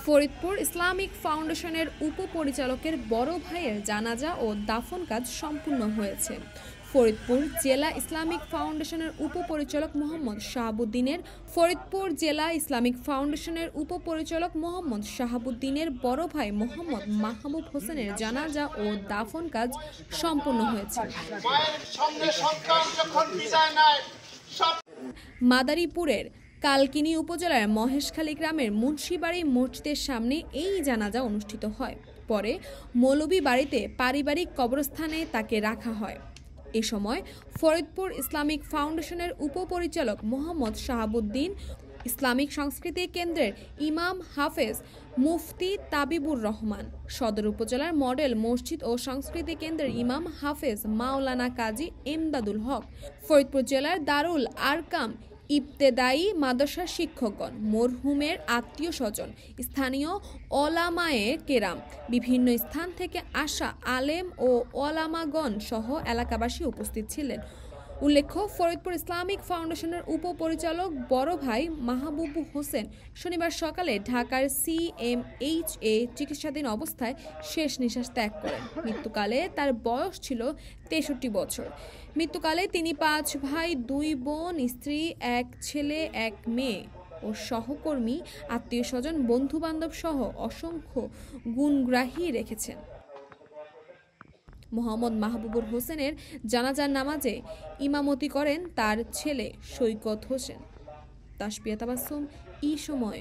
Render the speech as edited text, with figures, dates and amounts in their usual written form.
Faridpur Islamic ফাউন্ডেশনের উপপরিচালকের বড় ভাইয়ের জানাজা ও দাফন কাজ সম্পূর্ণ হয়েছে। ফরিদপুর জেলা ইসলামিক ফাউন্ডেশনের উপপরিচালক মোহাম্মদ শাহাবুদ্দিনের বড় ভাই মোহাম্মদ মাহবুব হোসেনের জানাজা ও দাফন কাজ সম্পূর্ণ হয়েছে। মাদারীপুরের কালকিনি উপজেলার মহেশখালী গ্রামের মুন্সিবাড়ি মসজিদের সামনে এই জানাজা অনুষ্ঠিত হয়। পরে মৌলভীবাড়িতে পারিবারিক কবরস্থানে তাকে রাখা হয়। এ সময় ফরিদপুর ইসলামিক ফাউন্ডেশনের উপপরিচালক মোহাম্মদ শাহাবুদ্দিন, ইসলামিক সংস্কৃতি কেন্দ্রের ইমাম হাফেজ মুফতি তাবিবুর রহমান, সদর উপজেলার মডেল মসজিদ ও সংস্কৃতি কেন্দ্রের ইমাম হাফেজ মাওলানা কাজী এমদাদুল হক, ফরিদপুর জেলার দারুল আরকাম ইবতেদায়ী মাদ্রাসার শিক্ষকগণ, মরহুমের আত্মীয় স্বজন, স্থানীয় ওলামায়ে কেরাম, বিভিন্ন স্থান থেকে আসা আলেম ও ওলামাগণ সহ এলাকাবাসী উপস্থিত ছিলেন। উল্লেখ্য, ফরিদপুর ইসলামিক ফাউন্ডেশনের উপপরিচালক বড় ভাই মাহবুব হোসেন শনিবার সকালে ঢাকার CMHA চিকিৎসাধীন অবস্থায় শেষ নিঃশ্বাস ত্যাগ করেন। মৃত্যুকালে তার বয়স ছিল 63 বছর। মৃত্যুকালে তিনি 5 ভাই 2 বোন, স্ত্রী, 1 ছেলে 1 মেয়ে ও সহকর্মী, আত্মীয় স্বজন, বন্ধু বান্ধব সহ অসংখ্য গুণগ্রাহী রেখেছেন। মোহাম্মদ মাহবুবুর হোসেনের জানাজার নামাজে ইমামতি করেন তার ছেলে সৈকত হোসেন। তাসবিয়া তাবাসসুম, সময়।